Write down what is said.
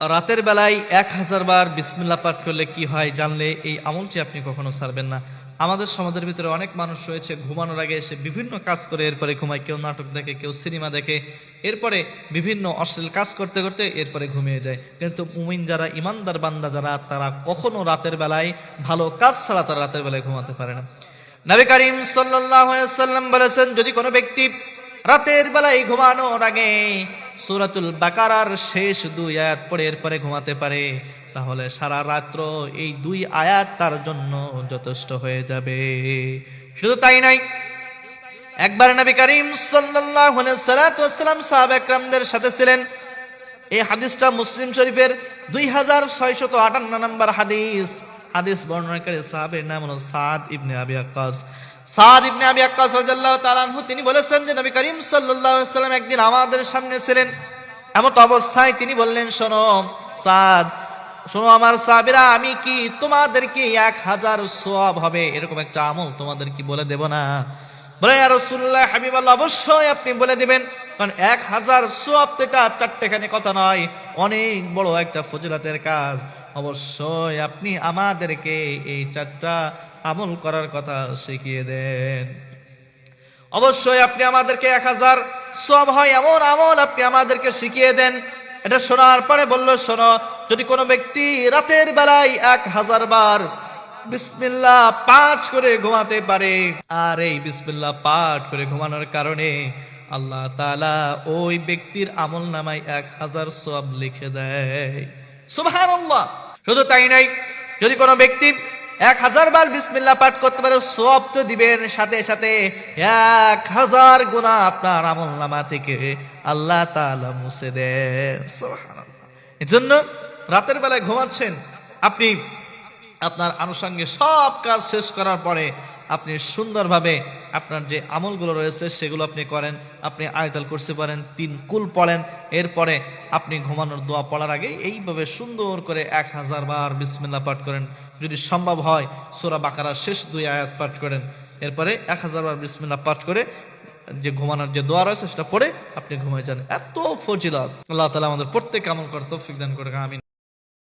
রাতের বেলায় 1000 বার বিসমিল্লাহ পাঠ করলে কি হয় জানলে এই আমলটি আপনি কখনো ছাড়বেন না। আমাদের সমাজের ভিতরে অনেক মানুষ রয়েছে ঘুমানোর আগে এসে বিভিন্ন কাজ করে এরপরে ঘুমায়, কেউ নাটক দেখে, কেউ সিনেমা দেখে, এরপরে বিভিন্ন অশ্লীল কাজ করতে করতে এরপরে ঘুমিয়ে যায়। কিন্তু মুমিন যারা, ইমানদার বান্দা যারা, তারা কখনো রাতের বেলায় ভালো কাজ ছাড়া তারা রাতের বেলায় ঘুমাতে পারে না। নবী করিম সাল্লাল্লাহু আলাইহি ওয়াসাল্লাম বলেছেন, যদি কোনো ব্যক্তি রাতের বেলায় ঘুমানোর আগে সূরাতুল বাকারার শেষ 2 আয়াত পড়ে এরপরে ঘুমাতে পারে, তাহলে সারা রাত্র এই 2 আয়াত তার জন্য যথেষ্ট হয়ে যাবে। শুধু তাই নয়, একবার নবী করিম সাল্লাল্লাহু আলাইহি ওয়াসাল্লাম সাহাবা একরামদের সাথে ছিলেন। এই হাদিসটা মুসলিম শরীফের 2658 নম্বর হাদিস। হাদিস বর্ণনাকারী সাহাবীর নাম হলো সাদ ইবনে আবি ওয়াক্কাস। সাদ ইবনে আবি ওয়াক্কাস রাদিয়াল্লাহু তাআলা আনহু তিনি বলেছেন যে নবী করিম সাল্লাল্লাহু আলাইহি ওয়াসাল্লাম একদিন আমাদের সামনে ছিলেন। এমত অবস্থায় তিনি বললেন, শোনো সাদ, শোনো আমার সাহাবীরা, আমি কি তোমাদেরকে 1000 সওয়াব হবে এরকম একটা আমল তোমাদের কি বলে দেব না? বলে, ইয়া রাসূলুল্লাহ হাবিবাল্লাহ, অবশ্যই আপনি বলে দিবেন, কারণ 1000 সওয়াব তো এটা চারটেখানি কথা নয়, অনেক বড় একটা ফজিলতের কাজ। অবশ্যই আপনি আমাদেরকে এই 4টা আমল করার কথা শিখিয়ে দেন। অবশ্যই আপনি আমাদেরকে 1000 সওয়াব হয় এমন আমল আপনি আমাদেরকে শিখিয়ে দেন। এটা শোনার পরে বলল, শোনো, যদি কোনো ব্যক্তি রাতের বেলায় 1000 বার বিসমিল্লাহ পাঠ করে ঘুমাতে পারে, আর এই বিসমিল্লাহ পাঠ করে ঘুমানোর কারণে আল্লাহ তাআলা ওই ব্যক্তির আমল নামায় 1000 সওয়াব লিখে দেয়। সুবহানাল্লাহ। শুধু তাই নয়, যদি কোনো ব্যক্তি 1000 বার বিসমিল্লাহ পাঠ করতে পারে, সওয়াব তো দিবেন, সাথে সাথে 1000 গুনাহ আপনার আমল নামা থেকে আল্লাহ তাআলা মুছে দেন। সুবহানাল্লাহ। এজন্য রাতের বেলায় ঘুমাচ্ছেন, আপনি আপনার আনুষঙ্গিক সব কাজ শেষ করার পরে আপনি সুন্দরভাবে আপনার যে আমলগুলো রয়েছে সেগুলো আপনি করেন। আপনি আয়াতুল কুরসি পড়েন, 3 কুল পড়েন, এরপরে আপনি ঘুমানোর দোয়া পড়ার আগে এইভাবে সুন্দর করে 1000 বার বিসমিল্লাহ পাঠ করেন। যদি সম্ভব হয় সূরা বাকারার শেষ 2 আয়াত পাঠ করেন, এরপরে 1000 বার বিসমিল্লাহ পাঠ করে যে ঘুমানোর যে দোয়া রয়েছে সেটা পড়ে আপনি ঘুমিয়ে যান। এত ফজিলত। আল্লাহ তাআলা আমাদের প্রত্যেক আমল করতে তৌফিক দান করুন। আমিন।